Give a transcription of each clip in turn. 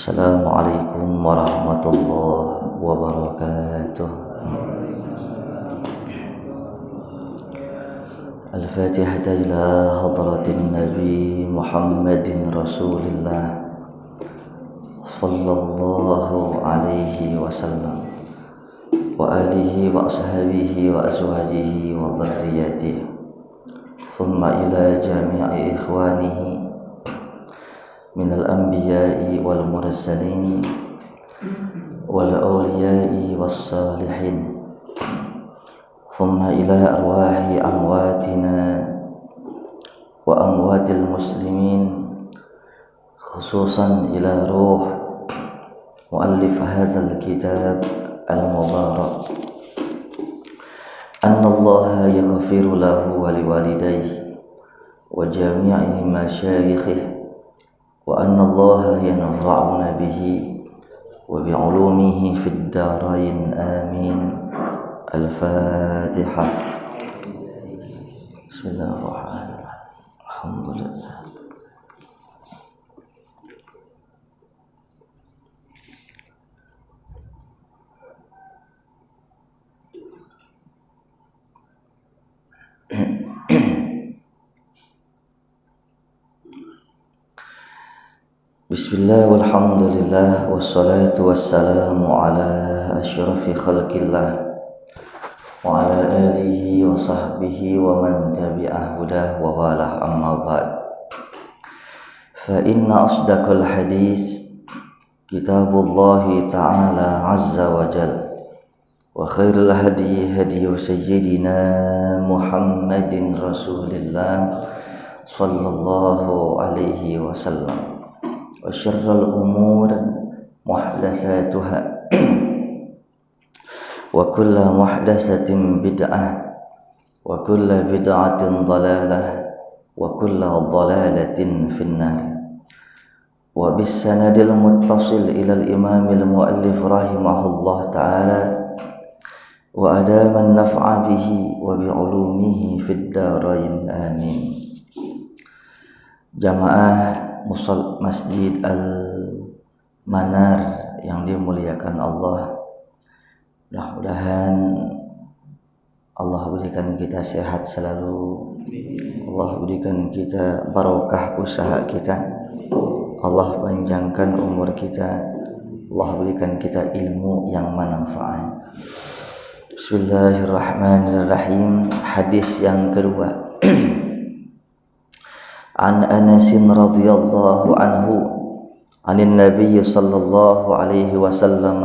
Assalamualaikum warahmatullahi wabarakatuh. Al-Fatihah ila hadratin Nabi Muhammadin Rasulillah sallallahu alaihi wasallam wa alihi wa ashabihi wa azwajihi wa dzarriyyatihi thumma ila jami'i ikhwanihi minal anbiya'i wal mursalin wal awliya'i was salihin thumma ila arwahi amwatina wa amwatil muslimin khususan ila ruh muallif hadzal kitab al mubarak anna Allah yaghfiru lahu wa liwalidayhi wa jami'i masyayikhihi wa anna Allah yanfa'una bihi wa bi'ulumihi fid darain amin. Al-Fatihah. Bismillahirrahmanirrahim. Alhamdulillah. Bismillah walhamdulillah wassalatu wassalamu ala asyrafil khalqillah wa ala alihi wa sahbihi wa man tabi'ah hudah wa walah, amma ba'd. Fa inna asdaqal hadis kitabullahi ta'ala azza wa jal wa khairul hadi hadiyu sayyidina Muhammadin Rasulillah sallallahu alaihi wasallam wa syarrul umur muhdatsatuha wa kullu muhdatsatin bid'ah wa kullu bid'atin dhalalah wa kullu dhalalatin finnar. Wa bis sanadil muttasil ila al imam al muallif rahimahullah ta'ala wa adama an naf'a bihi wa bi ulumihi fid darain amin. Jamaah Masjid Al-Manar yang dimuliakan Allah, mudah-mudahan Allah berikan kita sehat selalu, Allah berikan kita barokah usaha kita, Allah panjangkan umur kita, Allah berikan kita ilmu yang manfaat. Bismillahirrahmanirrahim. Hadis yang kedua. An Anas radhiyallahu anhu anin Nabi sallallahu alaihi wasallam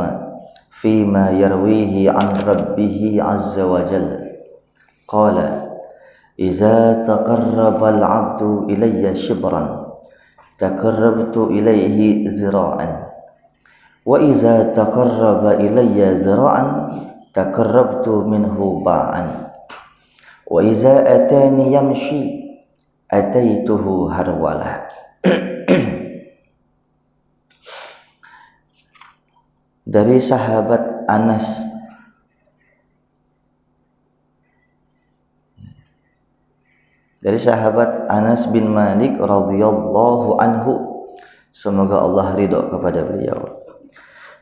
fima yarwihi an rabbih azza wa jalla qala idza taqarraba al-'abdu ilayya shibran taqarrabtu ilayhi zira'an wa idza taqarraba ilayya zira'an taqarrabtu minhu ba'an wa idza atani yamshi ataituhu harwalah. Dari sahabat Anas bin Malik radhiyallahu anhu, semoga Allah ridha kepada beliau.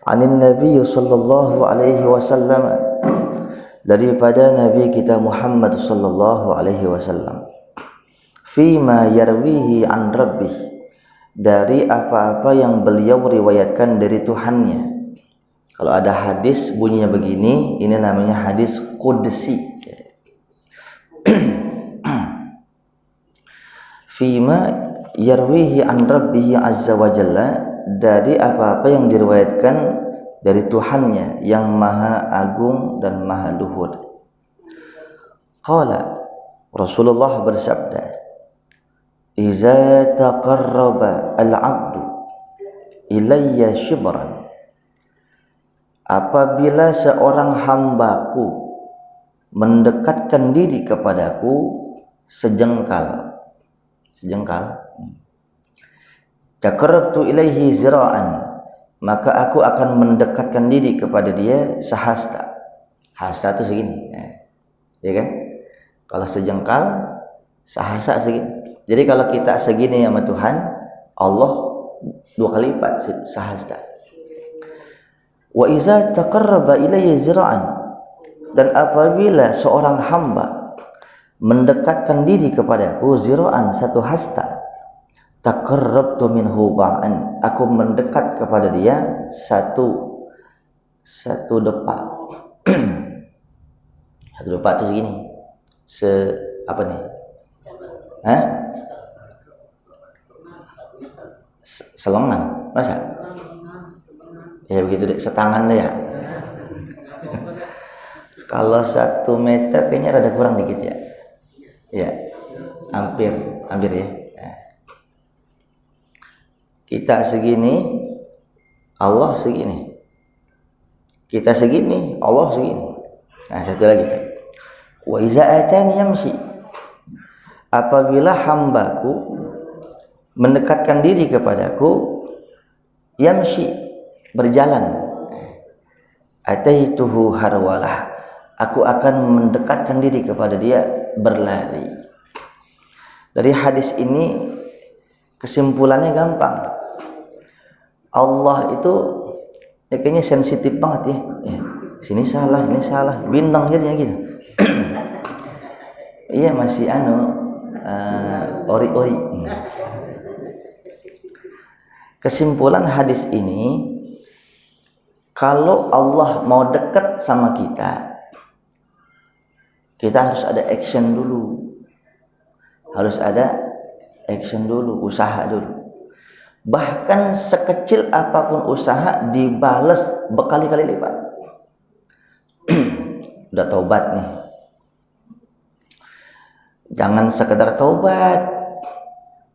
Anin Nabi sallallahu alaihi wasallam, daripada Nabi kita Muhammad sallallahu alaihi wasallam, fima yarwihi an rabbih, dari apa-apa yang beliau riwayatkan dari Tuhannya. Kalau ada hadis bunyinya begini, ini namanya hadis qudsi. Fima yarwihi an rabbih azza wa jalla, dari apa-apa yang diriwayatkan dari Tuhannya yang maha agung dan maha luhur. Qala, Rasulullah bersabda, iza taqarraba al-'abdu ilayya shibran, apabila seorang hambaku mendekatkan diri kepadaku sejengkal, taqarrabtu ilaihi zira'an, maka aku akan mendekatkan diri kepada dia sehasta. Hasta itu segini, ya kan? Kalau sejengkal, sehasta segini. Jadi kalau kita segini sama Tuhan, Allah 2 kali lipat sahasta. Wa iza taqarraba ilayya zira'an, dan apabila seorang hamba mendekatkan diri kepadaku zira'an 1 hasta, taqarrabtu minhu ba'an, aku mendekat kepada dia satu depa. Satu depa itu segini. Apa nih? Selengan, masa? Ya begitu deh, setangan deh ya. Kalau 1 meter kayaknya rada kurang dikit ya. Ya, hampir ya. Kita segini, Allah segini. Kita segini, Allah segini. Nah, satu lagi. Wa iza atani yamshi, apabila hambaku mendekatkan diri kepadaku, yamshi, berjalan, ataituhu harwalah, aku akan mendekatkan diri kepada dia berlari. Dari hadis ini kesimpulannya gampang. Allah itu kayaknya sensitif banget ya. Sini salah, ini salah, bintang jadinya gitu. Iya, masih ori-ori. Kesimpulan hadis ini, kalau Allah mau dekat sama kita harus ada action dulu. Harus ada action dulu, usaha dulu. Bahkan sekecil apapun usaha dibales berkali-kali lipat. Udah taubat nih, jangan sekedar taubat,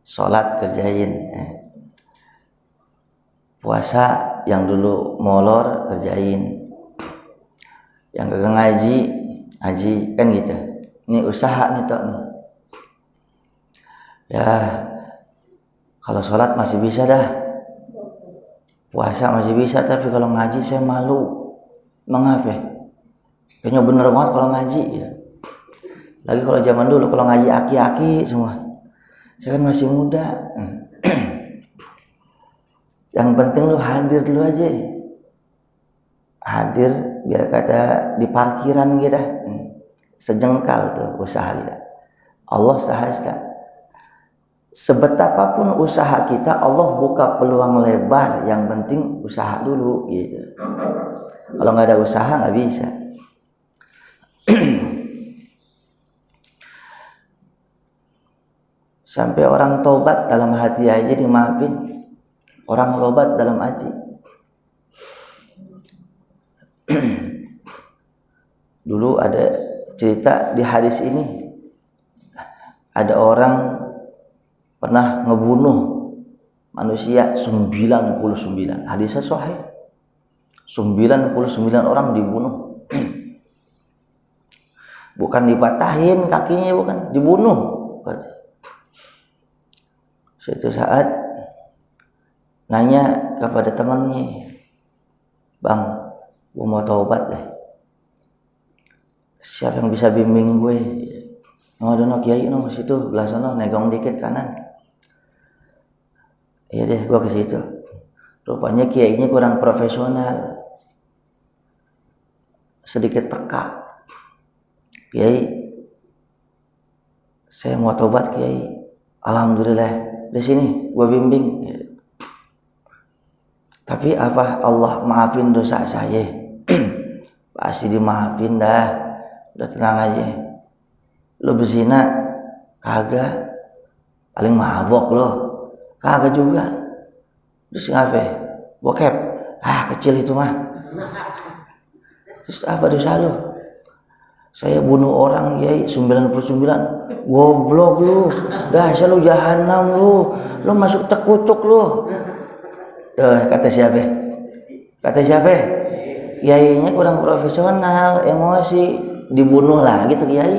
sholat kerjain, puasa yang dulu molor kerjain, yang kagak ngaji kan gitu. Ini usaha nih tok nih. Ya, kalau sholat masih bisa dah, puasa masih bisa, tapi kalau ngaji saya malu. Mengapa? Kayaknya bener banget kalau ngaji ya. Lagi kalau zaman dulu kalau ngaji aki-aki semua. Saya kan masih muda. Yang penting lu hadir dulu aja. Hadir biar kata di parkiran gitu. Sejengkal tuh usaha kita. Allah sahasta. Sebetapapun usaha kita, Allah buka peluang lebar. Yang penting usaha dulu gitu. Kalau nggak ada usaha nggak bisa. Sampai orang tobat dalam hati aja dimaafin. Orang tobat dalam hati. Dulu ada cerita di hadis ini, ada orang pernah ngebunuh manusia 99. Hadisnya sahih. 99 orang dibunuh. Bukan dipatahin kakinya, bukan, dibunuh. Suatu saat nanya kepada temannya, "Bang, gue mau taubat deh. Siapa yang bisa bimbing gue?" "Oh, ada kiai no situ belah sana, negong dikit kanan." "Iya deh, gue ke situ." Rupanya kiainya kurang profesional, sedikit teka. "Kiai, saya mau taubat Kiai." "Alhamdulillah, di sini gue bimbing." "Tapi apa Allah maafin dosa saya?" "Pasti dimaafin dah, udah tenang aja. Lo berzina kagak, paling mabok lo kagak juga. Terus ngapain? Bokep? Kecil itu mah. Terus apa dosa lo?" "Saya bunuh orang Kiai 99. "Goblok lu, dasar lu jahanam lu masuk terkutuk lu." Tuh kata siapa? Kiainya kurang profesional, emosi, dibunuh lagi tuh kiai.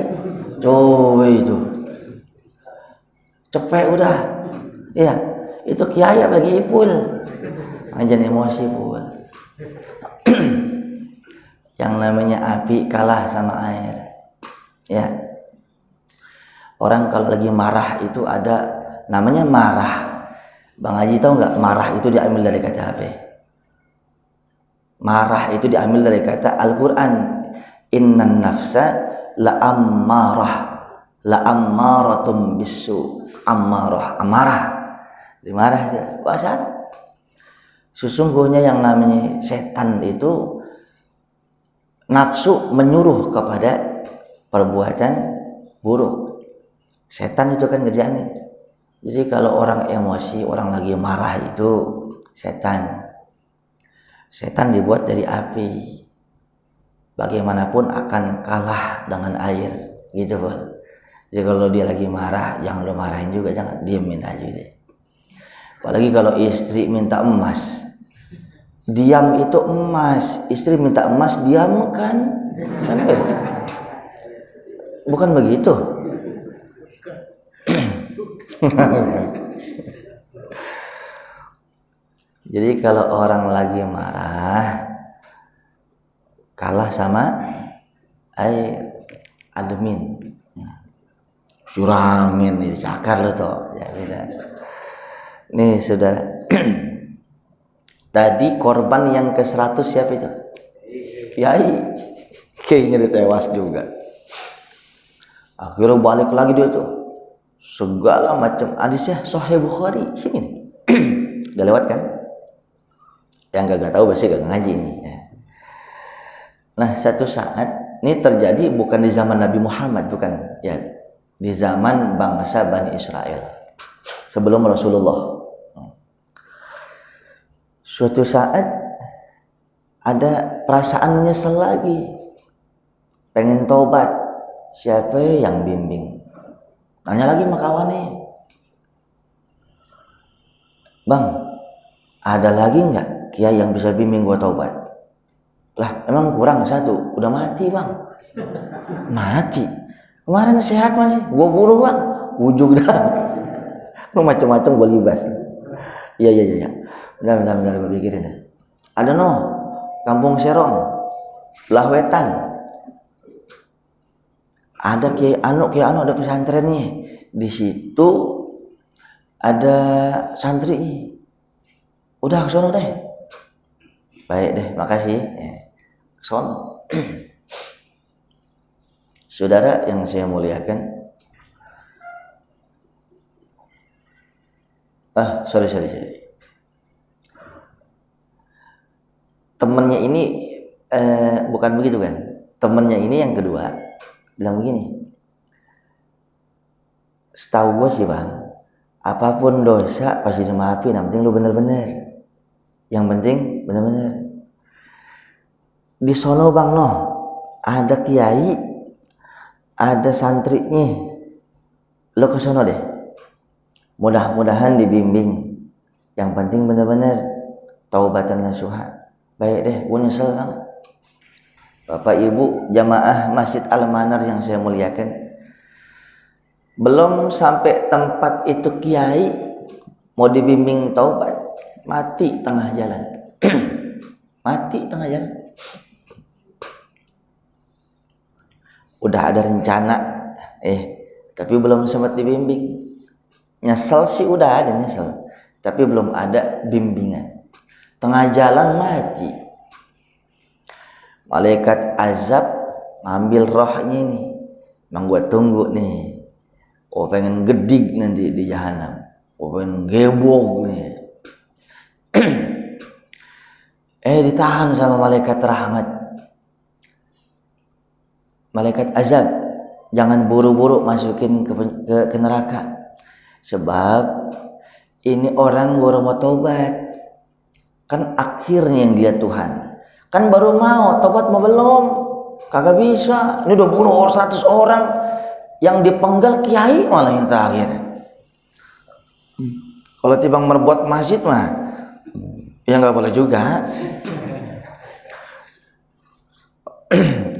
Coba itu, cepet udah. Iya, itu kiai apalagi ipul, anjan emosi pul. Yang namanya api kalah sama air. Ya. Orang kalau lagi marah itu ada namanya marah. Bang Haji tahu nggak, marah itu diambil dari kata apa? Marah itu diambil dari kata Al-Quran. Innan nafsa la ammaratum bisu. Amarah. Dimarah dia. Bahasa sesungguhnya yang namanya setan itu nafsu menyuruh kepada perbuatan buruk. Setan itu kan kerjaannya. Jadi kalau orang emosi, orang lagi marah itu setan. Setan dibuat dari api. Bagaimanapun akan kalah dengan air, gitu Pak. Jadi kalau dia lagi marah, jangan lo marahin juga, jangan, diemin aja deh. Apalagi kalau istri minta emas, diam itu emas. Istri minta emas, diam kan? Bukan begitu. Jadi kalau orang lagi marah, kalah sama admin, suramin, cakar lo toh. Ya beda. Nih saudara, tadi korban yang ke-100 siapa itu? Yai, kayaknya ditewas juga. Akhirnya balik lagi dia tuh, segala macam hadisnya Sahih Bukhari sini. Udah lewat kan? Yang gak tahu pasti gak ngaji nih. Nah satu saat ini terjadi bukan di zaman Nabi Muhammad, bukan ya, di zaman bangsa Bani Israel sebelum Rasulullah. Suatu saat ada perasaan nyesel lagi, pengen tobat. Siapa yang bimbing? Nanya lagi sama kawannya, Bang, ada lagi nggak kiai yang bisa bimbing gua taubat? Lah, emang kurang satu, udah mati Bang. Mati? Kemarin sehat masih, gua buru Bang, ujung dah. Lu macam-macam gua libas. Iya. Bentar gua pikirin ya. Ada Kampung Serong, Belah Wetan. Ada Kiai Anu ada pesantrennya. Di situ ada santri. Udah ke sono deh. Baik deh, makasih. Sono. Saudara yang saya muliakan. Sorry. Temennya ini bukan begitu kan? Temennya ini yang kedua bilang begini, setahu gue sih Bang, apapun dosa pasti dimaafin, yang penting lu bener-bener. Yang penting bener-bener. Di sono Bang ada kiai, ada santrinya, lu ke sono deh. Mudah-mudahan dibimbing. Yang penting bener-bener taubatan nasuha. Baik deh, gue nyesel Bang. Bapak Ibu jamaah Masjid Al-Manar yang saya muliakan, belum sampai tempat itu kiai mau dibimbing taubat, mati tengah jalan. Mati tengah jalan. Udah ada rencana, tapi belum sempat dibimbing. Nyesel sih udah ada nyesel, tapi belum ada bimbingan. Tengah jalan mati. Malaikat azab ngambil rohnya nih. Emang gua tunggu nih. Pengen gedik nanti di jahanam. Pengen gebok nih. Ditahan sama malaikat rahmat. Malaikat azab, jangan buru-buru masukin ke neraka. Sebab ini orang baru mau taubat. Kan akhirnya yang dia Tuhan. Kan baru mau, tobat mau belum. Kagak bisa. Ini udah bunuh 100 orang. Yang dipenggal kiai malah yang terakhir. Kalau tibang merbuat masjid mah, ya nggak boleh juga.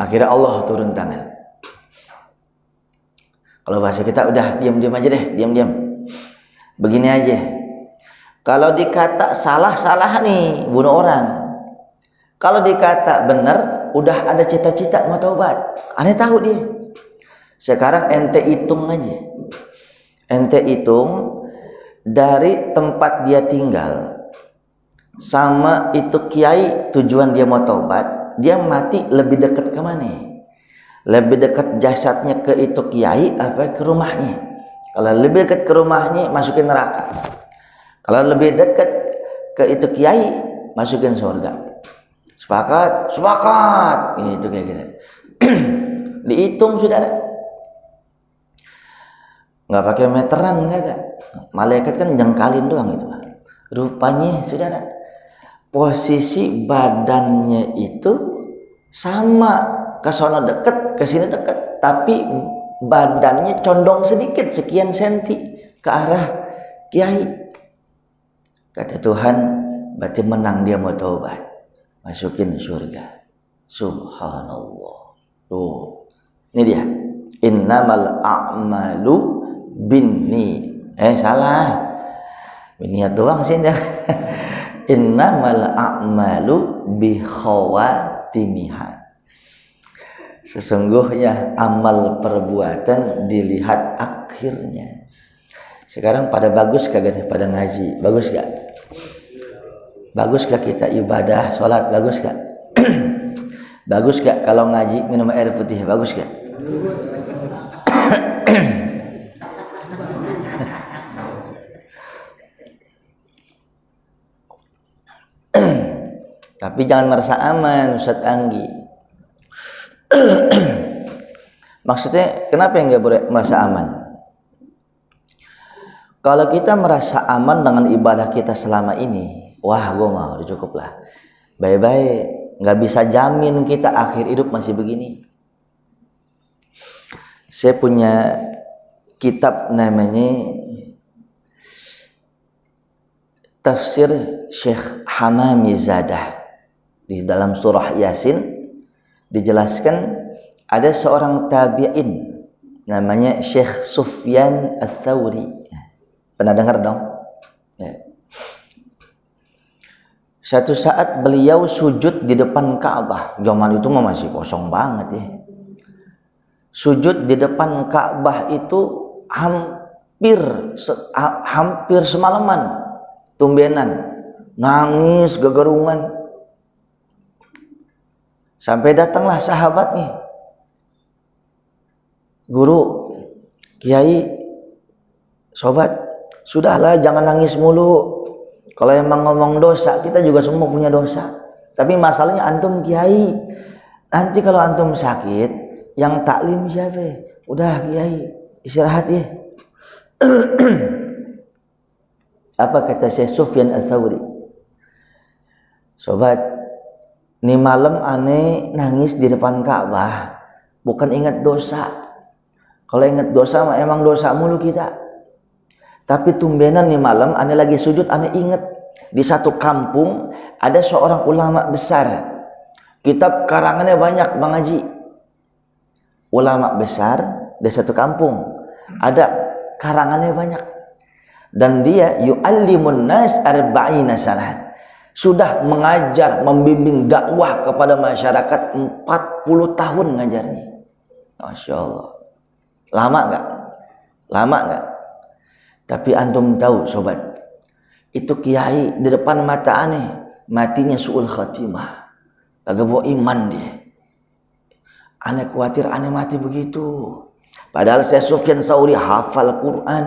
Akhirnya Allah turun tangan. Kalau bahasa kita udah diam-diam aja deh, diam-diam. Begini aja. Kalau dikata salah nih, bunuh orang. Kalau dikata benar, udah ada cita-cita mau taubat. Aneh tahu dia. Sekarang ente hitung aja. Ente hitung dari tempat dia tinggal sama itu kiai tujuan dia mau taubat, dia mati lebih dekat ke mana? Lebih dekat jasadnya ke itu kiai apa ke rumahnya? Kalau lebih dekat ke rumahnya, masukin neraka. Kalau lebih dekat ke itu kiai, masukin surga. Sepakat? Sepakat. Gitu kayak gitu. Dihitung saudara. Nggak pakai meteran, enggak. Malaikat kan jengkalin doang gitu. Rupanya saudara, posisi badannya itu sama, ke sono deket, ke sini deket, tapi badannya condong sedikit, sekian senti ke arah kiai. Kata Tuhan, berarti menang dia mau taubat, masukin surga. Subhanallah. Tuh, ini dia. Innamal a'malu binni. Salah. Niat doang sih. Innamal a'malu bikhawatimiha. Sesungguhnya amal perbuatan dilihat akhirnya. Sekarang pada bagus kagak pada ngaji? Bagus gak? Bagus gak kita ibadah, sholat? Bagus gak? Bagus gak kalau ngaji minum air putih? Bagus gak? Tapi jangan merasa aman, Ustaz Anggi. Maksudnya kenapa yang nggak boleh merasa aman? Kalau kita merasa aman dengan ibadah kita selama ini, wah gue mau udah cukup lah. Bye-bye, nggak bisa jamin kita akhir hidup masih begini. Saya punya kitab namanya Tafsir Syekh Hamamizadah. Di dalam surah Yasin dijelaskan ada seorang tabi'in namanya Syekh Sufyan Ats-Tsauri. Pernah dengar dong? Ya. Satu saat beliau sujud di depan Ka'bah. Zaman itu masih kosong banget ya. Sujud di depan Ka'bah itu hampir semalaman, tumbenan, nangis gegerungan. Sampai datanglah sahabatnya, guru, kiai, sobat, sudahlah jangan nangis mulu. Kalau emang ngomong dosa, kita juga semua punya dosa. Tapi masalahnya antum kiai, nanti kalau antum sakit, yang taklim siapa? Udah kiai, istirahat ya. Apa kata Syekh Sufyan Ats-Tsauri? Sobat, ini malam aneh nangis di depan Ka'bah, bukan ingat dosa. Kalau ingat dosa emang dosa mulu kita. Tapi tumbenan nih malam aneh lagi sujud, aneh ingat di satu kampung ada seorang ulama besar. Kitab karangannya banyak, Bang Haji. Ulama besar di satu kampung, ada karangannya banyak. Dan dia yu'allimun nas arba'ina sanah. Sudah mengajar, membimbing dakwah kepada masyarakat 40 tahun ngajarnya. Masya Allah. Lama gak? Lama gak? Tapi antum tahu sobat, itu kiai di depan mata aneh, matinya su'ul khatimah. Kagak bawa iman dia. Aneh khawatir aneh mati begitu. Padahal saya Sufyan Ats-Tsauri hafal Quran,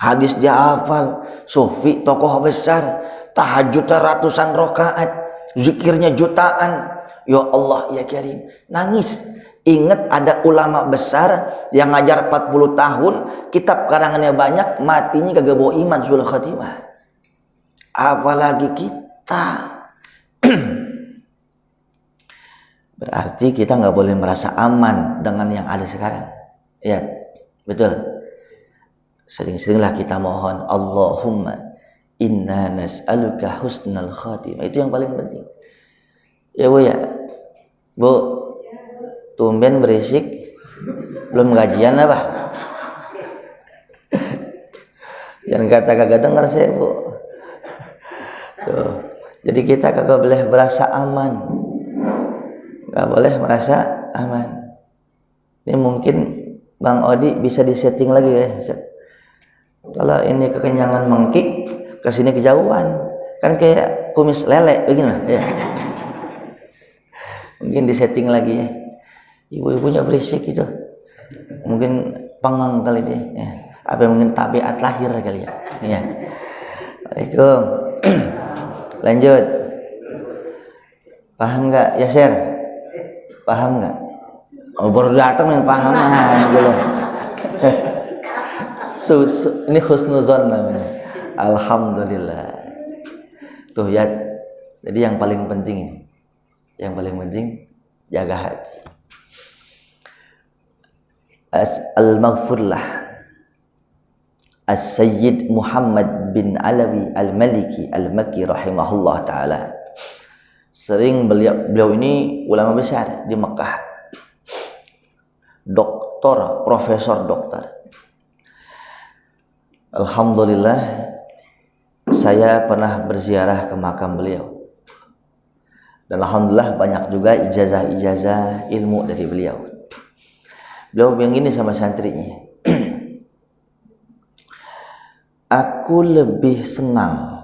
hadis dia hafal, sufi tokoh besar, tahajud ratusan rakaat, zikirnya jutaan. Ya Allah ya Karim, nangis. Ingat ada ulama besar yang ngajar 40 tahun, kitab karangannya banyak, matinya kagak bawa iman sul khatimah. Apalagi kita. Berarti kita nggak boleh merasa aman dengan yang ada sekarang. Ya, betul. Sering-seringlah kita mohon, Allahumma inna nas'aluka husnal khatimah. Itu yang paling penting. Ya Bu ya. Bu, tumben berisik. Belum gajian apa? Jangan kata kagak dengar saya Bu. Tuh. Jadi kita kagak boleh merasa aman. Gak boleh merasa aman. Ini mungkin Bang Odi bisa disetting lagi ya. Kalau ini kekenyangan mengkik, kesini kejauhan, kan kayak kumis lele begini ya. Mungkin disetting lagi ya. Ibu-ibunya berisik gitu. Mungkin pengang kali dia. Ya. Apa mungkin tabiat lahir kali ya. Ya. Waalaikumsalam. Lanjut. Paham nggak ya, Share? Paham nggak? Oh, baru datang yang paham belum. Ini husnuzon namanya. Alhamdulillah. Tuh ya. Jadi yang paling penting ini. Yang paling penting jaga hati. Al-Maghfurlah As-Sayyid Muhammad bin Alawi Al-Maliki Al-Makki rahimahullah ta'ala. Sering beliau ini ulama besar di Mekah, doktor, profesor doktor. Alhamdulillah saya pernah berziarah ke makam beliau. Dan alhamdulillah banyak juga ijazah-ijazah ilmu dari beliau. Beliau bilang gini sama santrinya, aku lebih senang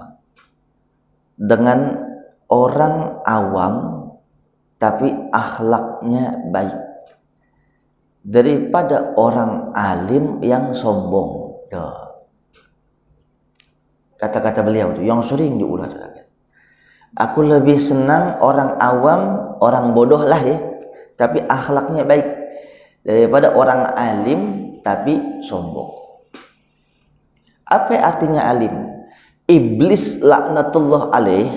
dengan orang awam tapi akhlaknya baik daripada orang alim yang sombong. Kata-kata beliau itu yang sering diulang. Aku lebih senang orang awam, orang bodoh lah ya, tapi akhlaknya baik daripada orang alim tapi sombong. Apa artinya alim? Iblis laknatullah alaih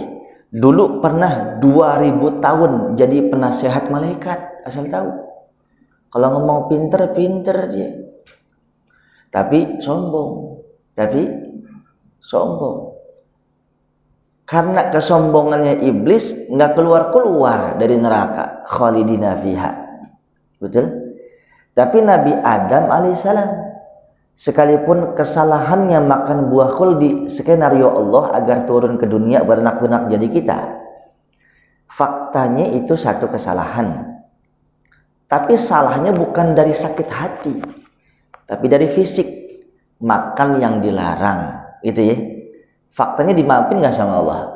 dulu pernah 2000 tahun jadi penasehat malaikat, asal tahu. Kalau ngomong pinter dia, tapi sombong. Karena kesombongannya iblis nggak keluar dari neraka, khalidina fiha. Betul? Tapi Nabi Adam alaihissalam sekalipun kesalahannya makan buah khuldi, skenario Allah agar turun ke dunia beranak-pinak jadi kita. Faktanya itu satu kesalahan. Tapi salahnya bukan dari sakit hati, tapi dari fisik. Makan yang dilarang, gitu ya. Faktanya dimaafin nggak sama Allah?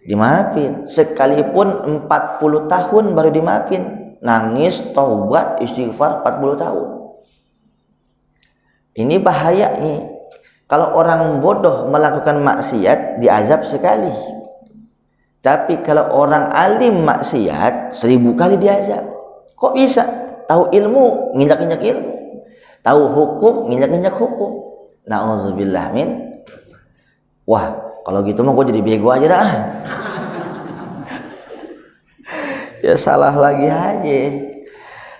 Dimaafin. Sekalipun 40 tahun baru dimaafin. Nangis, taubat, istighfar 40 tahun. Ini bahayanya. Kalau orang bodoh melakukan maksiat, diazab sekali. Tapi kalau orang alim maksiat, 1000 kali diazab. Kok bisa? Tahu ilmu, nginjak-injak ilmu. Tahu hukum, nginjak-injak hukum. Na'udzubillah min. Wah, kalau gitu mah gue jadi bego aja dah. Ya salah lagi aja.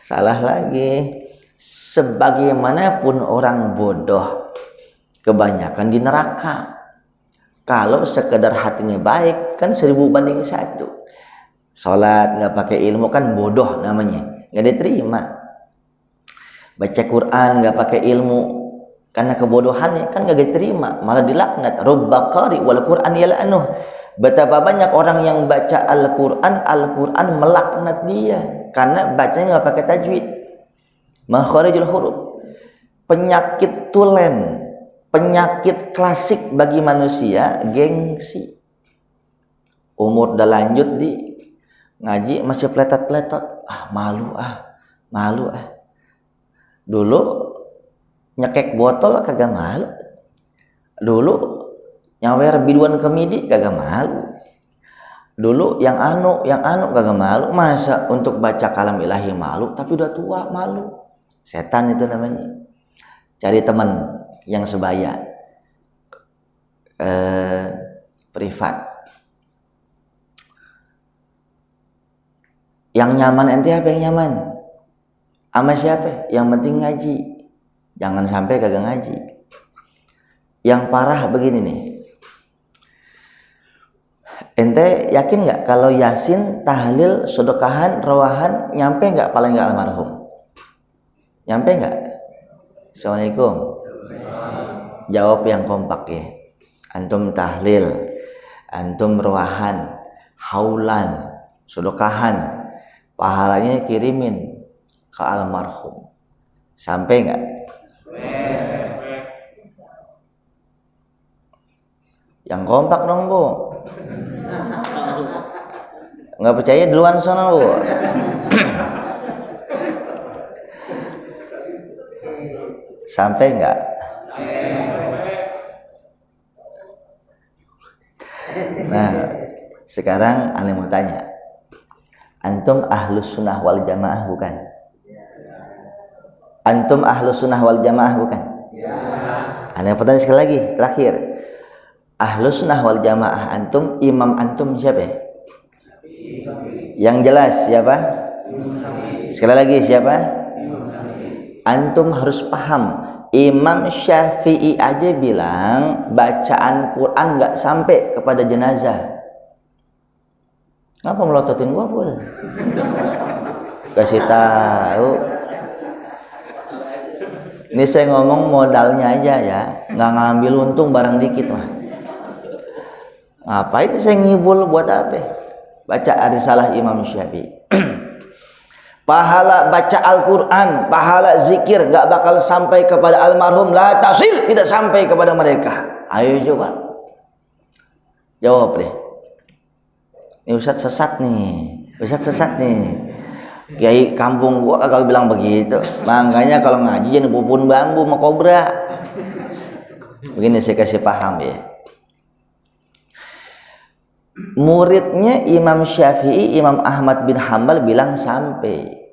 Salah lagi. Sebagaimanapun orang bodoh, kebanyakan di neraka. Kalau sekedar hatinya baik, kan 1000 banding 1. Sholat nggak pakai ilmu kan bodoh namanya, nggak diterima. Baca Quran nggak pakai ilmu, karena kebodohannya kan gak diterima, malah dilaknat. Rubba qari wal Qur'an yal'anuh. Betapa banyak orang yang baca Al-Quran melaknat dia karena bacanya gak pakai tajwid, makharijul huruf. Penyakit tulen, penyakit klasik bagi manusia, gengsi. Umur udah lanjut di ngaji masih peletot-peletot. Malu. Dulu nyekek botol kagak malu. Dulu nyawer biduan kemidi kagak malu. Dulu yang anu kagak malu. Masa untuk baca kalam ilahi malu, tapi udah tua malu. Setan itu namanya. Cari teman yang sebaya, privat, yang nyaman. Ente apa yang nyaman? Sama siapa? Yang penting ngaji. Jangan sampai kagak ngaji. Yang parah begini nih. Ente yakin nggak kalau yasin, tahlil, sedekahan, rawahan nyampe nggak paling nggak almarhum? Nyampe nggak? Assalamualaikum. Jawab yang kompak ya. Antum tahlil, antum rawahan, haulan, sedekahan, pahalanya kirimin ke almarhum. Sampai nggak? Yang kompak dong Bu. Nggak percaya duluan sana Bu. Sampai nggak? Nah, sekarang aneh mau tanya, antum ahlus sunnah wal jamaah bukan? Antum ahlus sunnah wal jamaah bukan? Aneh mau tanya sekali lagi, terakhir, ahlus sunnah wal jamaah antum, imam antum siapa? Yang jelas siapa? Sekali lagi siapa? Antum harus paham, Imam Syafi'i aja bilang bacaan Quran nggak sampai kepada jenazah. Ngapa melototin gua Pul? Kasih tahu. Ini saya ngomong modalnya aja ya, nggak ngambil untung barang dikit mah. Ngapain saya ngibul buat apa? Baca risalah Imam Syafi'i. Pahala baca Al-Quran, pahala zikir gak bakal sampai kepada almarhum, la tasil, tidak sampai kepada mereka. Ayo coba jawab deh. Ini Ustadz sesat nih, Ustadz sesat nih. Kiai kampung gua kagak bilang begitu. Makanya kalau ngaji jangan bubun bambu sama kobra. Begini saya kasih paham ya. Muridnya Imam Syafi'i, Imam Ahmad bin Hambal bilang sampai.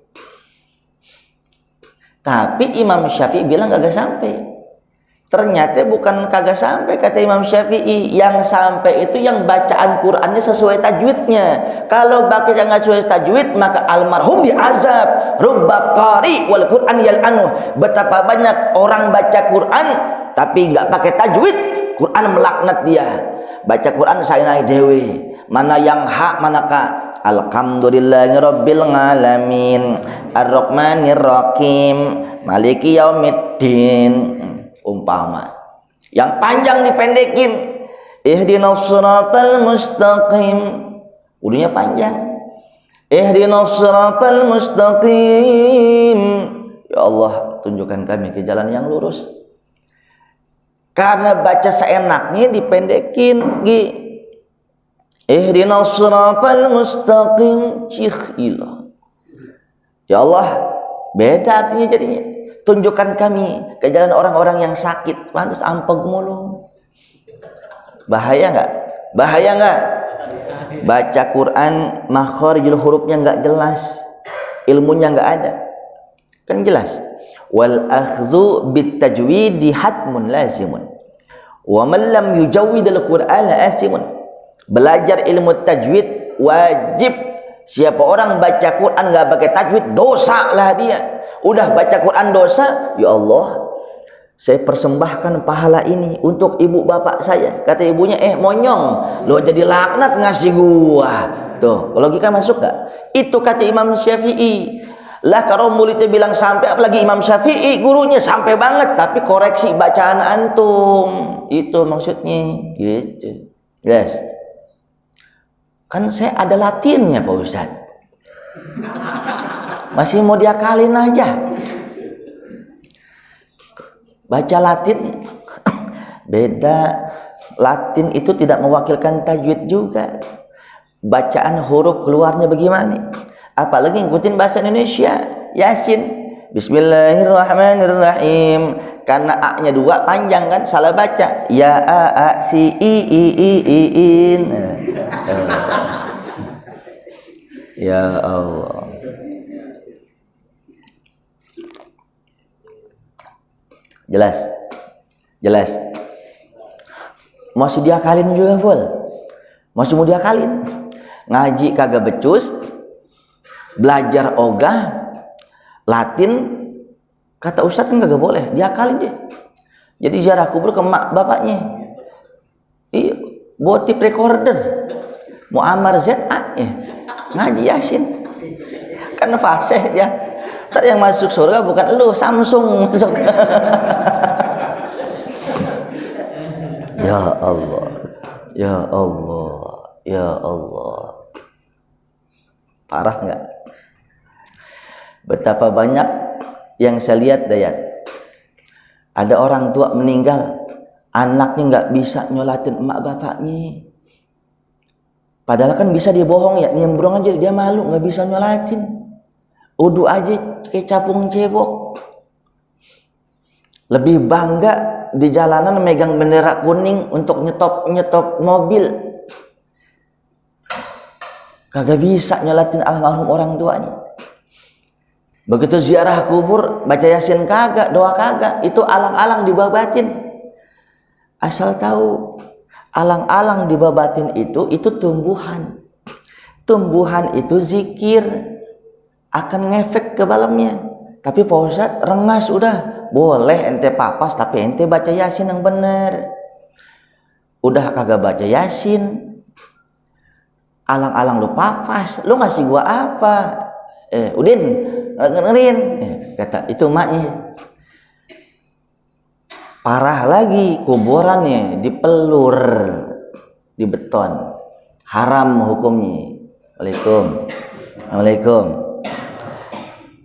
Tapi Imam Syafi'i bilang kagak sampai. Ternyata bukan kagak sampai kata Imam Syafi'i. Yang sampai itu yang bacaan Qur'annya sesuai tajwidnya. Kalau baca yang nggak sesuai tajwid, maka almarhum diazab. Rubba qari wal Qur'an yal'anu. Betapa banyak orang baca Qur'an tapi nggak pakai tajwid, Qur'an melaknat dia. Baca Quran saya naik dewe, mana yang hak manakah? Alhamdulillahirabbil alamin arrahmanir rahim maliki yaumiddin. Umpama yang panjang dipendekin, ihdinas siratal mustaqim, udunya panjang, ihdinas siratal mustaqim, ya Allah tunjukkan kami ke jalan yang lurus. Karena baca seenaknya dipendekin, ihdinas siratal mustaqim, cihila. Ya Allah, beda artinya jadinya. Tunjukkan kami ke jalan orang-orang yang sakit, pantas ampeg mulu. Bahaya nggak? Bahaya nggak? Baca Quran makharijul hurufnya nggak jelas, ilmunya nggak ada, kan jelas. Wal akhdhu bit tajwidi hatmun lazimun wa man lam yujawwidil qur'ana asimun. Belajar ilmu tajwid wajib. Siapa orang baca Quran enggak pakai tajwid, dosa lah dia. Udah baca Quran dosa, ya Allah, saya persembahkan pahala ini untuk ibu bapak saya. Kata ibunya, monyong, lo jadi laknat ngasih gua. Tuh, logika masuk gak? Itu kata Imam Syafi'i. Lah kalau muridnya bilang sampai, apalagi Imam Syafi'i gurunya sampai banget, tapi koreksi bacaan antum. Itu maksudnya gitu. Yes. Kan saya ada Latinnya Pak Ustadz. Masih mau diakalin aja. Baca Latin beda. Latin itu tidak mewakilkan tajwid juga. Bacaan huruf keluarnya bagaimana? Apalagi ngikutin bahasa Indonesia. Yasin, Bismillahirrahmanirrahim. Karena A-nya 2 panjang kan, salah baca. Ya a si in. Ya Allah. Jelas. Jelas. Masih diakalin juga, Bol. Masih mau diakalin. Ngaji kagak becus. Belajar ogah Latin, kata Ustadz kan kagak boleh, diakalin deh. Jadi ziarah kubur ke mak bapaknya. Iya, buat tip recorder. Muammar ZA ya. Ngaji Yasin. Kan fasih ya. Ntar yang masuk surga bukan lu, Samsung masuk. Ya Allah. Ya Allah. Ya Allah. Parah nggak? Betapa banyak yang saya lihat Dayat. Ada orang tua meninggal, anaknya nggak bisa nyolatin emak bapaknya. Padahal kan bisa dia bohong ya, nyembrong aja dia malu nggak bisa nyolatin. Udu aja kayak capung cebok. Lebih bangga di jalanan megang bendera kuning untuk nyetop mobil. Kagak bisa nyolatin almarhum orang tuanya. Begitu ziarah kubur, baca yasin kagak, doa kagak, itu alang-alang dibabatin. Asal tahu, alang-alang dibabatin itu tumbuhan. Tumbuhan itu zikir akan ngefek ke dalamnya. Tapi Pak Ustadz rengas udah, boleh ente papas tapi ente baca yasin yang bener. Udah kagak baca yasin, alang-alang lu papas, lu ngasih gua apa? Udin, dengerin, kata itu maknya. Parah lagi, kuburannya dipelur di beton, haram hukumnya. Waalaikum.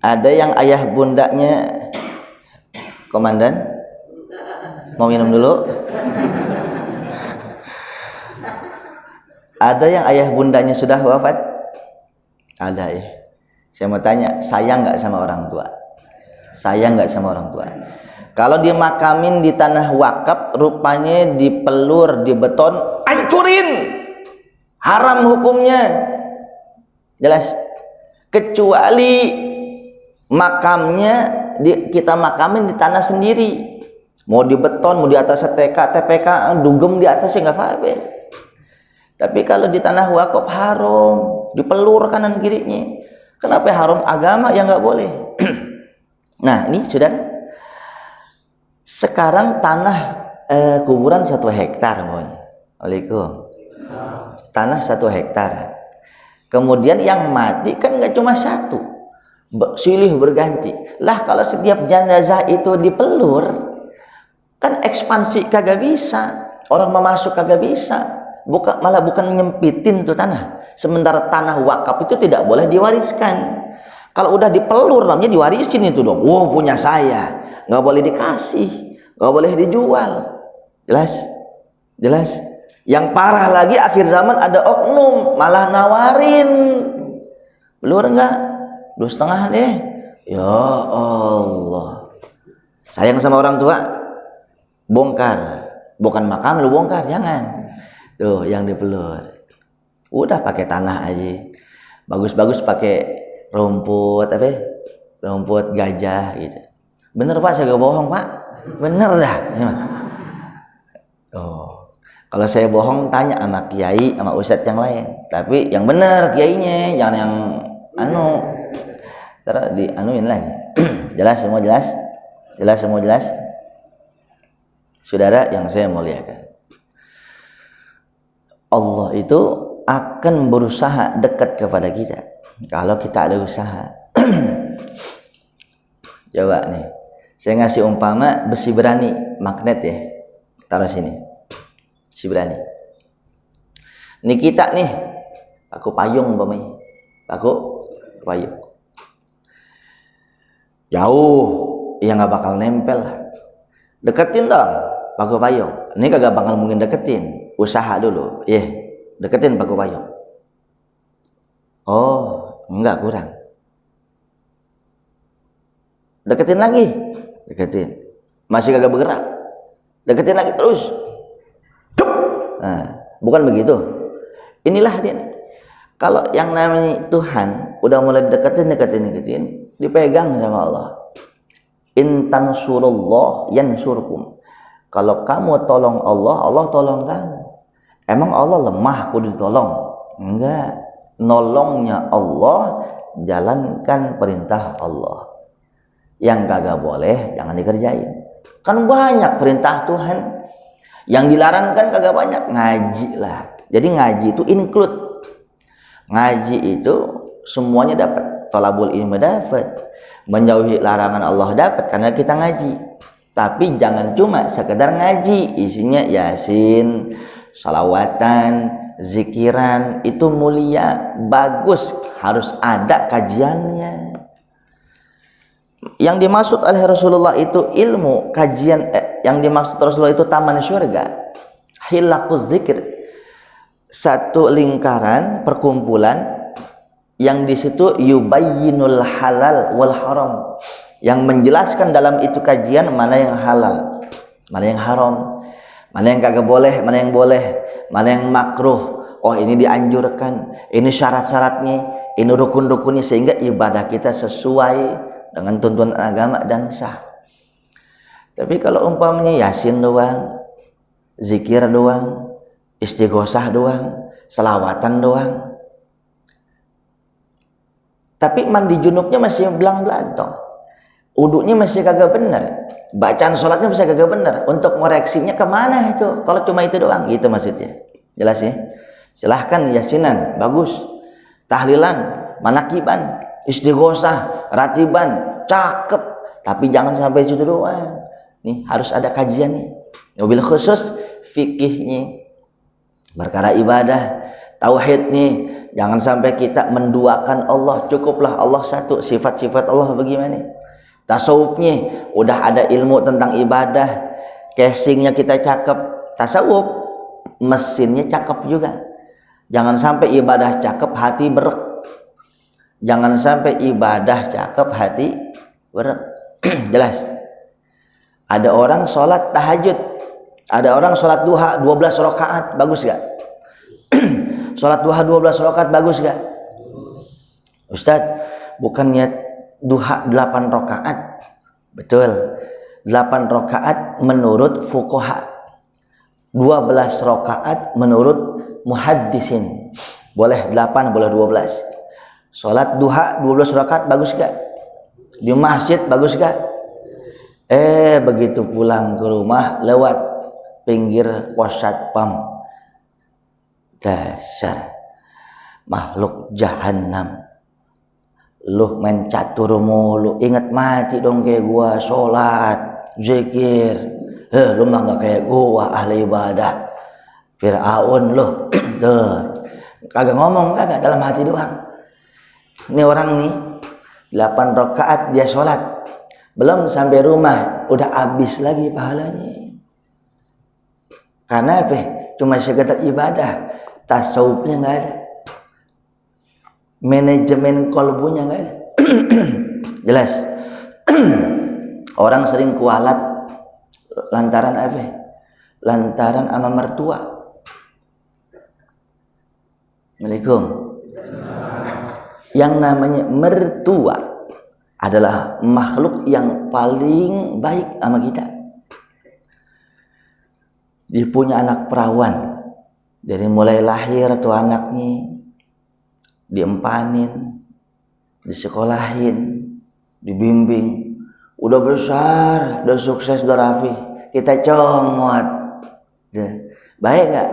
Ada yang ayah bundanya, komandan, mau minum dulu? Ada yang ayah bundanya sudah wafat? Ada ya. Saya mau tanya, sayang nggak sama orang tua? Sayang nggak sama orang tua? Kalau dimakamin di tanah wakaf, rupanya dipelur di beton, hancurin, haram hukumnya, jelas. Kecuali makamnya kita makamin di tanah sendiri, mau di beton, mau di atas TPK, dugem di atasnya nggak apa-apa. Tapi kalau di tanah wakaf haram, dipelur kanan kirinya. Kenapa haram? Agama yang nggak boleh. Nah ini saudara, sekarang tanah kuburan 1 hektar maunya. Waalaikum. Tanah 1 hektar. Kemudian yang mati kan nggak cuma 1, silih berganti. Lah kalau setiap jenazah itu dipelur, kan ekspansi kagak bisa, orang memasuk kagak bisa. Malah bukan nyempitin tuh tanah. Sementara tanah wakaf itu tidak boleh diwariskan. Kalau udah dipelur namanya diwarisin itu dong. Wow, punya saya, nggak boleh dikasih, nggak boleh dijual. Jelas. Yang parah lagi akhir zaman ada oknum malah nawarin, pelur nggak? 2,5 deh. Ya Allah, sayang sama orang tua, bongkar. Bukan makam lu bongkar, jangan. Tuh yang dipelur. Udah pakai tanah aja, bagus-bagus pakai rumput rumput gajah gitu. Bener Pak, saya gak bohong Pak, bener dah. Kalau saya bohong tanya sama kiai, sama ustadz yang lain. Tapi yang bener kiainya, jangan yang terus dianuin lagi. Jelas semua, jelas. Saudara yang saya muliakan, Allah itu akan berusaha dekat kepada kita kalau kita ada usaha. Coba nih, saya ngasih umpama besi berani, magnet ya, taruh sini, besi berani. Ini kita nih, paku payung umpamanya, paku payung. Jauh, ya nggak bakal nempel. Deketin dong, paku payung. Ini kagak bakal mungkin deketin, usaha dulu, deketin paku payung. Oh, enggak, kurang. Deketin lagi, masih kagak bergerak. Deketin lagi terus. Nah, bukan begitu. Inilah dia. Kalau yang namanya Tuhan udah mulai deketin, dipegang sama Allah. In tansurullah yansurkum. Kalau kamu tolong Allah, Allah tolong kamu. Emang Allah lemah kudu ditolong? Enggak. Nolongnya Allah, jalankan perintah Allah. Yang kagak boleh jangan dikerjain. Kan banyak perintah Tuhan. Yang dilarang kan kagak banyak. Ngaji lah. Jadi ngaji itu include. Ngaji itu semuanya dapat. Thalabul ilmi dapat. Menjauhi larangan Allah dapat karena kita ngaji. Tapi jangan cuma sekedar ngaji, isinya yasin, salawatan, zikiran, itu mulia, bagus, harus ada kajiannya. Yang dimaksud oleh Rasulullah itu ilmu, kajian, yang dimaksud Rasulullah itu taman surga. Hilaquz zikir, satu lingkaran perkumpulan yang di situ yubayyinul halal wal haram, yang menjelaskan dalam itu kajian mana yang halal, mana yang haram, mana yang kagak boleh, mana yang boleh, mana yang makruh. Oh ini dianjurkan, ini syarat-syaratnya, ini rukun-rukunnya, sehingga ibadah kita sesuai dengan tuntunan agama dan sah. Tapi kalau umpamanya yasin doang, zikir doang, istighosah doang, selawatan doang, tapi mandi junubnya masih belang-belantong, wudunya masih kagak bener, bacaan sholatnya masih kagak bener, untuk ngoreksinya kemana itu kalau cuma itu doang? Gitu maksudnya. Jelas ya? Silahkan yasinan, bagus, tahlilan, manakiban, istighosah, ratiban, cakep, tapi jangan sampai situ doang. Nih harus ada kajian nih, mobil khusus fikihnya, perkara ibadah, tauhid nih. Jangan sampai kita menduakan Allah, cukuplah Allah satu, sifat-sifat Allah bagaimana. Tasawufnya udah ada ilmu tentang ibadah, casingnya kita cakep, tasawuf mesinnya cakep juga. Jangan sampai ibadah cakep hati berek, jangan sampai ibadah cakep hati berek. Jelas. Ada orang sholat tahajud, ada orang sholat duha 12 rakaat, bagus gak? Sholat duha 12 rakaat bagus gak? Ustaz, bukannya duha 8 rakaat? Betul, 8 rakaat menurut fuqaha, 12 rakaat menurut muhaddisin. Boleh 8, boleh 12. Sholat duha 12 rakaat bagus gak? Di masjid bagus gak? Begitu pulang ke rumah lewat pinggir pos satpam, dasar makhluk jahanam, lu main catur mulu, ingat mati dong kayak gua, sholat, zikir. Lu mah gak kayak gua ahli ibadah, Fir'aun lu. Tuh, kagak ngomong, kagak, dalam hati doang. Ini orang nih 8 rakaat dia sholat, belum sampai rumah udah habis lagi pahalanya. Karena apa? Cuma sekedar ibadah, tasawufnya nggak ada, manajemen kolbunya nggak ada. Jelas. Orang sering kualat lantaran apa? Lantaran ama mertua. Assalamualaikum. Yang namanya mertua adalah makhluk yang paling baik sama kita. Dia punya anak perawan, dari mulai lahir tuh anaknya diempanin, disekolahin, dibimbing, udah besar, udah sukses, udah rapi, kita comot. Baik nggak?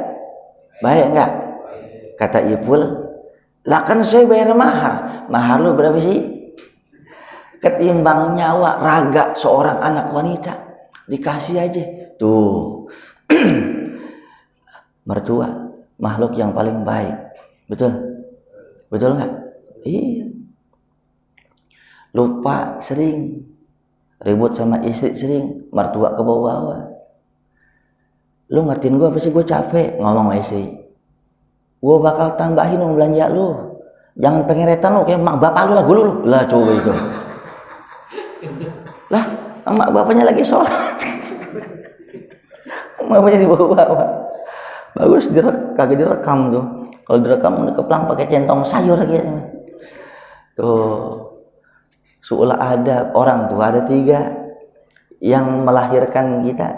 Baik nggak? Kata Ipul, lah kan saya bayar mahar. Mahar lu berapa sih? Ketimbang nyawa raga seorang anak wanita, dikasih aja. Tuh. Mertua makhluk yang paling baik. Betul? Betul nggak? Iya. Lupa sering, ribut sama istri sering, mertua ke bawah-bawah. Lu ngertiin gua apa sih? Gua capek ngomong sama istri. Gua bakal tambahin uang belanja lu. Jangan pengeretan lu kayak mak bapak lu lah, gua lu. Lah coba itu. Lah, mak bapaknya lagi sholat. Mak bapaknya di bawah-bawah. Bagus kagak direkam tuh. Kalau direkam keplang pakai centong sayur lagi. Tuh. Su'ula ada orang tuh, ada 3 yang melahirkan kita,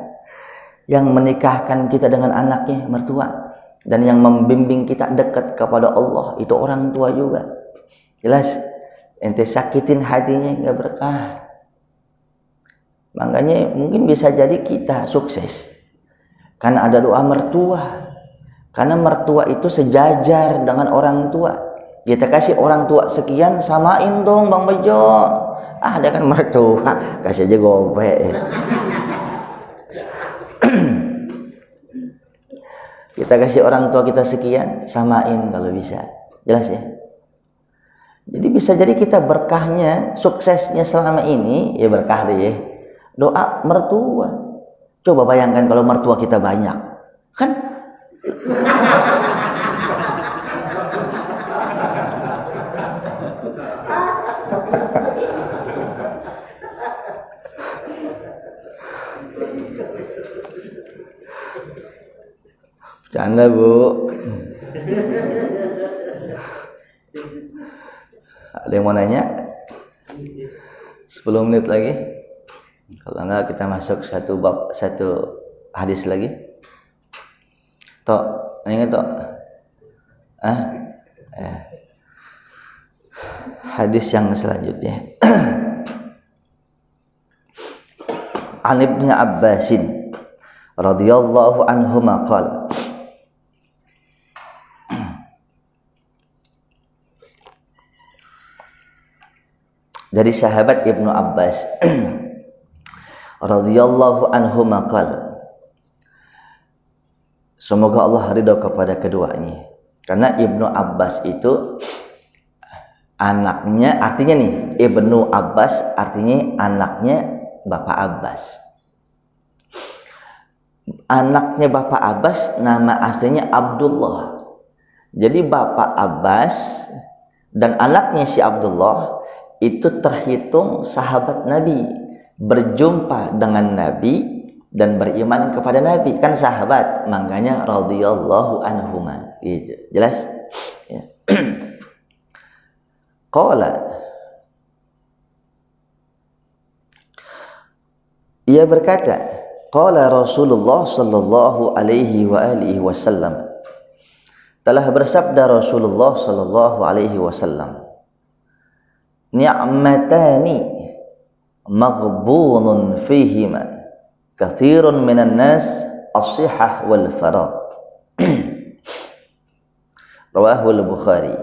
yang menikahkan kita dengan anaknya, mertua, dan yang membimbing kita dekat kepada Allah, itu orang tua juga. Jelas, ente sakitin hatinya gak berkah. Makanya mungkin bisa jadi kita sukses karena ada doa mertua. Karena mertua itu sejajar dengan orang tua. Kita kasih orang tua sekian, samain dong Bang Bejo. Dia kan mertua, kasih aja gope. Kita kasih orang tua kita sekian, samain kalau bisa. Jelas ya? Jadi bisa jadi kita berkahnya, suksesnya selama ini, ya berkah deh ya. Doa mertua. Coba bayangkan kalau mertua kita banyak, kan? Bercanda, Bu. Ada yang mau nanya? 10 menit lagi. Kalau enggak kita masuk satu hadis lagi. Tok, nanya tok. Hadis yang selanjutnya. An Ibnu Abbasin radhiyallahu anhu maqala. Dari sahabat Ibnu Abbas radhiyallahu anhu maqala. Semoga Allah ridha kepada keduanya. Karena Ibnu Abbas itu anaknya, artinya nih, Ibnu Abbas artinya anaknya Bapak Abbas. Anaknya Bapak Abbas nama aslinya Abdullah. Jadi Bapak Abbas dan anaknya si Abdullah itu terhitung sahabat Nabi, berjumpa dengan Nabi dan beriman kepada Nabi, kan sahabat, makanya radhiyallahu anhuma, gitu. Jelas? Ya. Qala, ia berkata, qala Rasulullah sallallahu alaihi wa alihi wasallam, telah bersabda Rasulullah sallallahu alaihi wasallam, ni'matani maghbunun fihima kathirun minan nas as-sihah wal faragh. Rawahul Bukhari.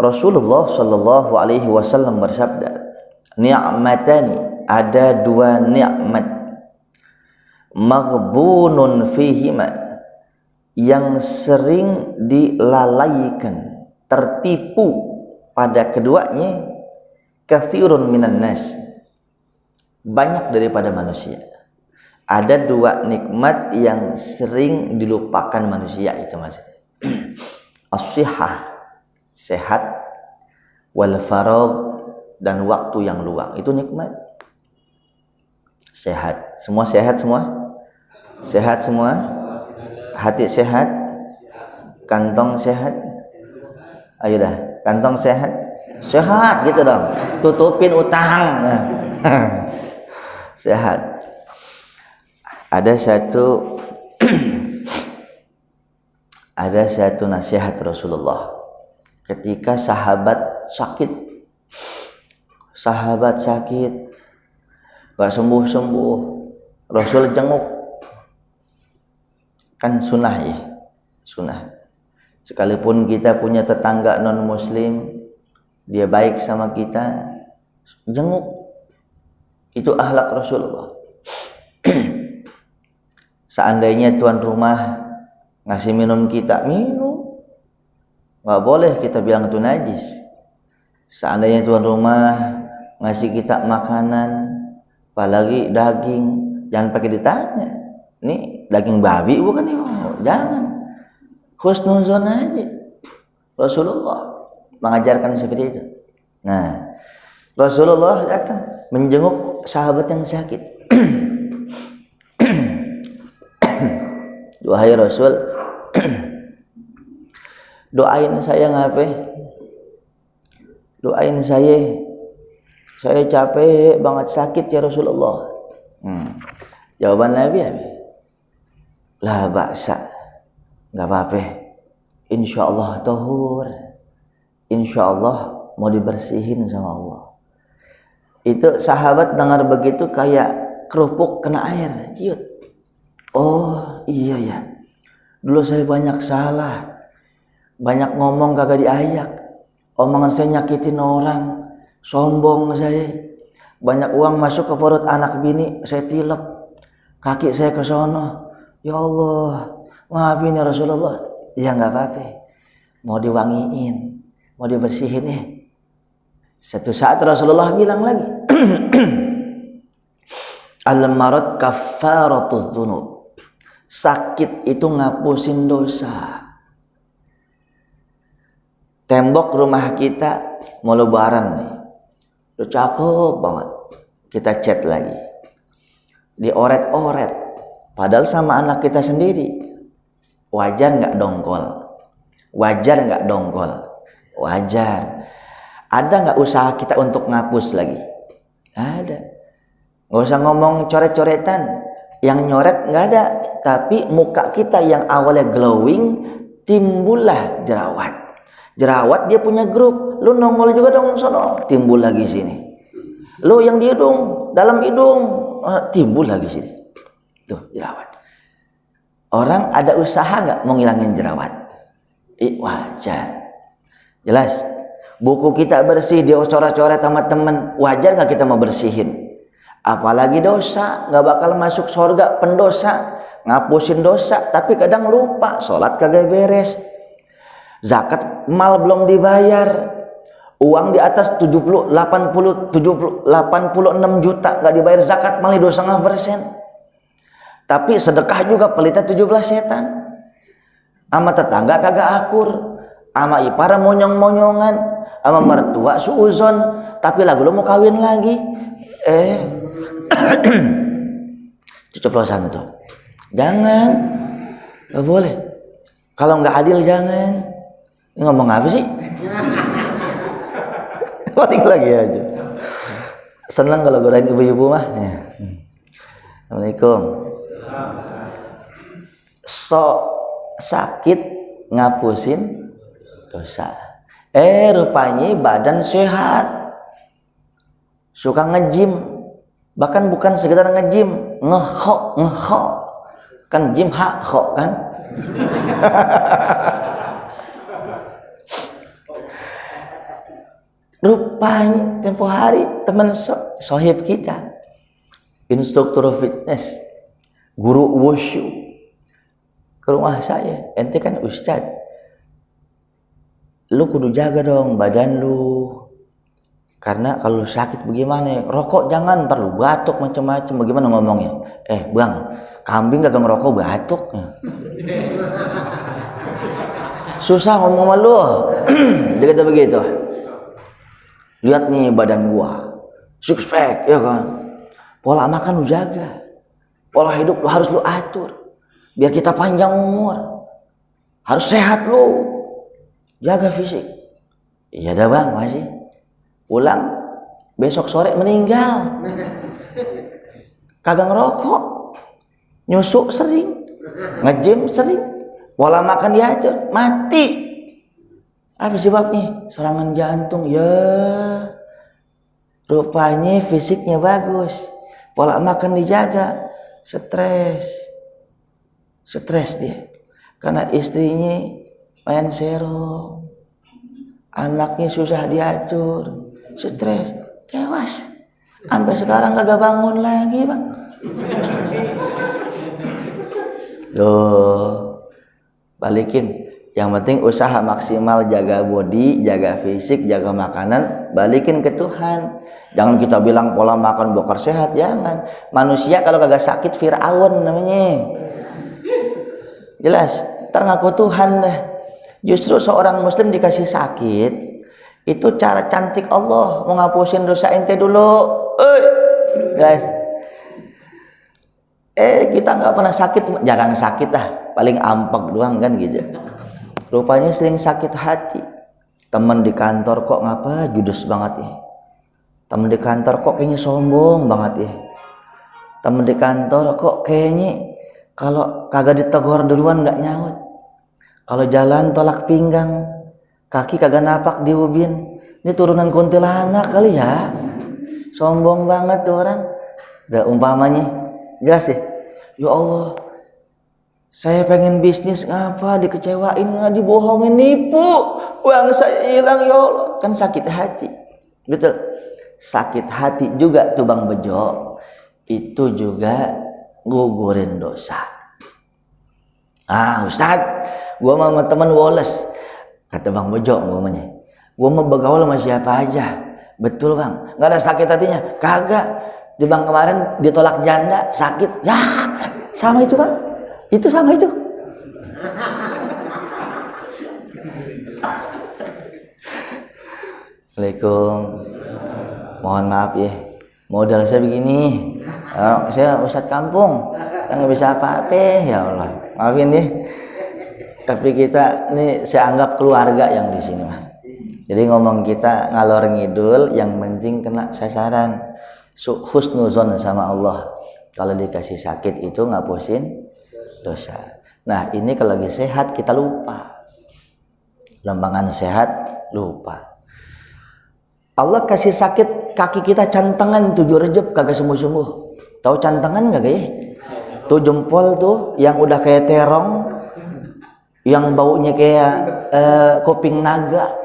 Rasulullah sallallahu alaihi wasallam bersabda, ni'matani, ada dua nikmat, maghbunun fihima, yang sering dilalaikan, tertipu pada keduanya, kathirun minan nas, banyak daripada manusia. Ada dua nikmat yang sering dilupakan manusia, itu maksudnya. As-sihah, sehat, wal faragh, dan waktu yang luang, itu nikmat. Sehat, semua sehat, semua sehat, semua hati sehat, kantong sehat. Ayo dah, kantong sehat, sehat gitu dong, tutupin utang. Sehat. Ada satu nasihat Rasulullah ketika sahabat sakit gak sembuh-sembuh, Rasul jenguk. Kan sunnah ya, sunnah. Sekalipun kita punya tetangga non muslim, dia baik sama kita, jenguk. Itu akhlak Rasulullah. Seandainya tuan rumah ngasih minum kita, minum, nggak boleh kita bilang itu najis. Seandainya tuan rumah ngasih kita makanan, apalagi daging, jangan pakai ditanya, ini daging babi bukan nih? Jangan, husnuzon aja. Rasulullah mengajarkan seperti itu. Nah, Rasulullah datang menjenguk sahabat yang sakit. Wahai Rasul, doain saya ngapain? Doain saya capek banget, sakit ya Rasulullah. Jawaban Nabi, la ba'sa, nggak apa-apa, insyaallah tahur, insyaallah mau dibersihin sama Allah. Itu sahabat dengar begitu kayak kerupuk kena air, ciut. Oh iya ya, dulu saya banyak salah, banyak ngomong kagak diayak, omongan saya nyakitin orang, sombong saya, banyak uang masuk ke perut anak bini saya tilep, kaki saya ke sono. Ya Allah, maafin ya Rasulullah. Ya nggak apa-apa, mau diwangiin, mau dibersihin ya. Satu saat Rasulullah bilang lagi, Al-marad kaffaratuz dzunub. Sakit itu ngapusin dosa. Tembok rumah kita mau lebaran nih, udah cakep banget, kita cat lagi, dioret-oret, padahal sama anak kita sendiri. Wajar nggak dongkol? Wajar nggak dongkol? Wajar. Ada nggak usaha kita untuk ngapus lagi? Ada. Nggak usah ngomong coret-coretan, yang nyoret nggak ada, tapi muka kita yang awalnya glowing timbullah jerawat. Jerawat dia punya grup, lu nongol juga dong sono, timbul lagi sini. Lu yang di hidung, dalam hidung, timbul lagi sini. Tuh jerawat. Orang ada usaha nggak mau ngilangin jerawat? Wajar. Jelas. Buku kita bersih, dia coret-coret sama temen, wajar nggak kita mau bersihin? Apalagi dosa, nggak bakal masuk surga pendosa, ngapusin dosa, tapi kadang lupa, sholat kagak beres. Zakat mal belum dibayar, uang di atas 86 juta nggak dibayar zakat mal 2,5%. Tapi sedekah juga pelitnya 17 setan. Ama tetangga kagak akur, ama ipar monyong-monyongan, ama mertua suuzon, tapi lagu lo mau kawin lagi. Ceplosan itu. Jangan, nggak boleh. Kalau nggak adil jangan. Ini ngomong apa sih? Balik lagi aja. Senang kalau godain ibu-ibu mah. Assalamualaikum. Sakit ngapusin dosa. Rupanya badan sehat. Suka nge-gym. Bahkan bukan sekedar nge-gym, nge-ho. Kan gym ha-ho kan? Rupanya tempo hari teman sohib kita, instruktur fitness, guru wushu, ke rumah saya. Ente kan ustad, lu kudu jaga dong badan lu, karena kalau sakit bagaimana? Rokok jangan, ntar lu batuk macam-macam. Bagaimana ngomongnya? Bang, kambing kagak ngerokok batuk. Susah ngomong sama lu. Dia kata begitu. Lihat nih badan gua, six pack, ya kan? Pola makan lu jaga, pola hidup lu harus lu atur, biar kita panjang umur. Harus sehat lu, jaga fisik. Iya dah bang, masih. Pulang, besok sore meninggal. Kagak ngerokok, nyusuk sering, nge-gym sering, pola makan diatur, mati. Apa sebabnya? Serangan jantung. Ya, rupanya fisiknya bagus, pola makan dijaga, stres dia karena istrinya main serong, anaknya susah diatur, stres, tewas. Sampai sekarang kagak bangun lagi bang. Loh, balikin. Yang penting usaha maksimal, jaga body, jaga fisik, jaga makanan, balikin ke Tuhan. Jangan kita bilang pola makan bokar sehat, jangan. Manusia kalau kagak sakit Fir'aun namanya. Jelas, ntar ngaku Tuhan dah. Justru seorang muslim dikasih sakit, itu cara cantik Allah mau ngapusin dosa ente dulu. Guys, kita nggak pernah sakit, jarang sakit dah, paling ampek doang kan gitu. Rupanya sering sakit hati. Teman di kantor kok ngapa judes banget ya. Teman di kantor kok kayaknya sombong banget ya. Teman di kantor kok kayaknya kalau kagak ditegur duluan nggak nyaut. Kalau jalan tolak pinggang, kaki kagak napak di ubin. Ini turunan kuntilanak kali ya. Sombong banget tuh orang. Udah umpamanya jelas ya. Ya Allah, saya pengen bisnis, ngapa dikecewain, nggak dibohongin, nipu, uang saya hilang, ya Allah. Kan sakit hati. Betul. Sakit hati juga tuh Bang Bejo. Itu juga gugurin dosa. Ustaz, gua sama teman Wallace, kata Bang Bejo ngomongnya, gua mau bergaul sama siapa aja. Betul Bang, nggak ada sakit hatinya? Kagak. Di bang kemarin ditolak janda, sakit. Ya, sama itu Bang. Itu sama itu. Assalamualaikum. Mohon maaf ya. Modal saya begini. Saya ustadz kampung. Nggak bisa apa-apa. Ya Allah. Maafin ya. Tapi kita ini saya anggap keluarga yang di sini mah. Jadi ngomong kita ngalor ngidul, yang penting kena sasaran. Husnuzon sama Allah. Kalau dikasih sakit itu ngapusin dosa. Nah ini kalau lagi sehat kita lupa. Lembangan sehat lupa. Allah kasih sakit kaki kita cantengan 7 Rejab kagak sembuh-sembuh. Tahu cantengan kagak ya? Tuh jempol tuh yang udah kayak terong, yang baunya kayak kuping naga.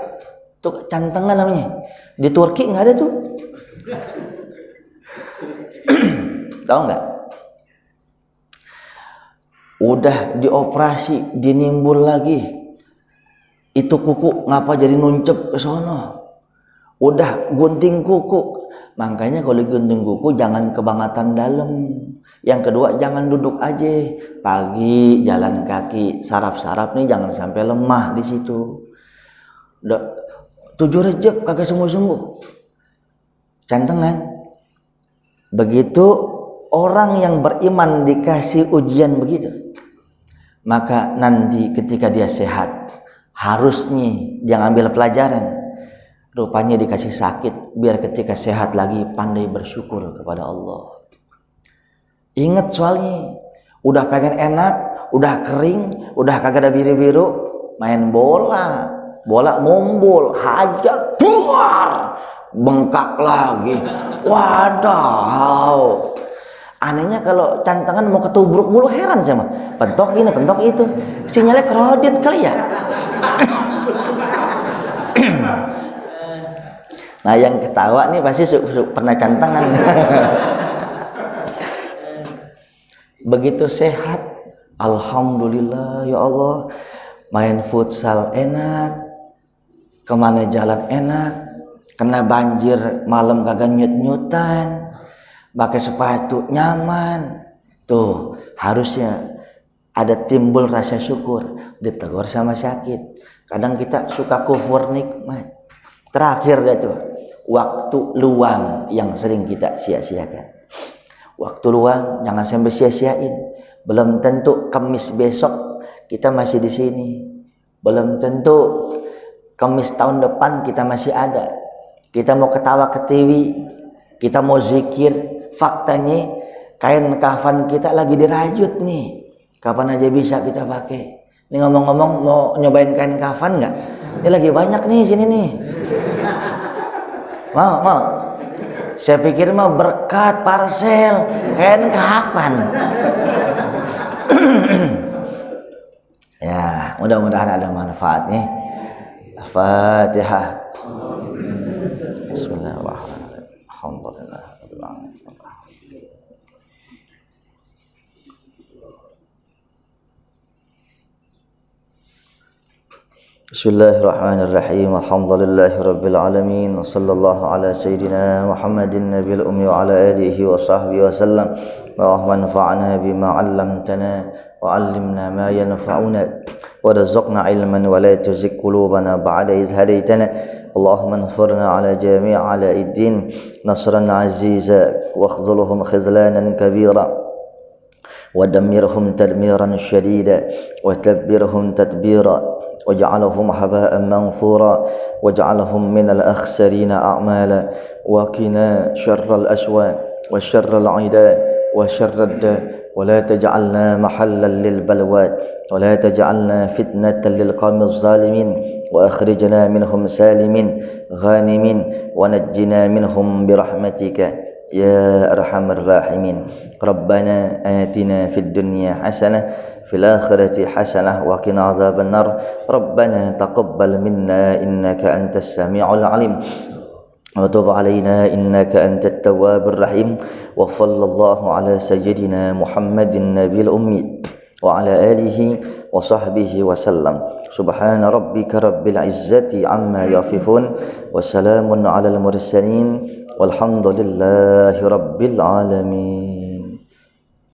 Tuh cantengan namanya. Di Turki nggak ada tuh. Tahu nggak? Udah dioperasi, dinimbul lagi. Itu kuku ngapa jadi nuncep ke sono? Udah gunting kuku. Makanya kalau gunting kuku jangan kebangatan dalam. Yang kedua jangan duduk aja. Pagi jalan kaki, saraf-saraf nih jangan sampai lemah di situ. Udah 7 Rejab kagak sembuh-sembuh. Cantengan. Begitu orang yang beriman dikasih ujian begitu, maka nanti ketika dia sehat, harusnya dia ngambil pelajaran. Rupanya dikasih sakit, biar ketika sehat lagi pandai bersyukur kepada Allah. Ingat soalnya, udah pengen enak, udah kering, udah kagak ada biru-biru, main bola mumbul, hajar, buar, bengkak lagi. Wadaw. Anehnya kalau cantengan mau ketubruk mulu, heran saya mah. Pentok ini, pentok itu. Sinyalnya kredit kali ya. Nah yang ketawa nih pasti pernah cantengan. Begitu sehat, alhamdulillah ya Allah. Main futsal enak, kemana jalan enak, kena banjir malam kagak nyut-nyutan, pakai sepatu nyaman. Tuh harusnya ada timbul rasa syukur, ditegur sama sakit. Kadang kita suka kufur nikmat. Terakhir dah tuh, waktu luang yang sering kita sia-siakan. Waktu luang jangan sampai sia-siain. Belum tentu Kamis besok kita masih di sini. Belum tentu Kamis tahun depan kita masih ada. Kita mau ketawa ke TV, kita mau zikir, faktanya kain kafan kita lagi dirajut nih. Kapan aja bisa kita pakai. Ini ngomong-ngomong mau nyobain kain kafan nggak? Ini lagi banyak nih sini nih. Mau. Saya pikir mah berkat parcel kain kafan. Ya, mudah-mudahan ada manfaatnya. Al-Fatihah. Bismillahirrahmanirrahim. Alhamdulillah. Bismillahirrahmanirrahim. Alhamdulillahi rabbil alamin. Sallallahu ala sayyidina Muhammadin nabiyil ummi wa ala alihi wa sahbihi wa sallam. Allahumma anfa'na bima 'allamtana wa 'allimna ma yanfa'una warzuqna ilman wa la tuzigh qulubana ba'da idh hadaytana. Allahumma anfurna ala jami' ala'iddin nasran 'aziza wa khzulhum khizlanan kabira wa dammirhum tadmiran shadida wa tabbirhum tadbira واجعلهم هباء منثورا واجعلهم من الأخسرين أعمالا وقنا شر الأشواء وشر العداء وشر الداء ولا تجعلنا محلا للبلوى ولا تجعلنا فتنة للقوم الظالمين وأخرجنا منهم سالمين غانمين ونجنا منهم برحمتك يا أرحم الراحمين ربنا آتنا في الدنيا حسنة في الآخرة حسنة وقنا عذاب النار ربنا تقبل منا إنك أنت السميع العليم وتب علينا إنك أنت التواب الرحيم وصلى الله على سيدنا محمد النبي الأمي وعلى آله وصحبه وسلم سبحان ربك رب العزة عما يصفون وسلام على المرسلين walhamdulillahi rabbil alamin.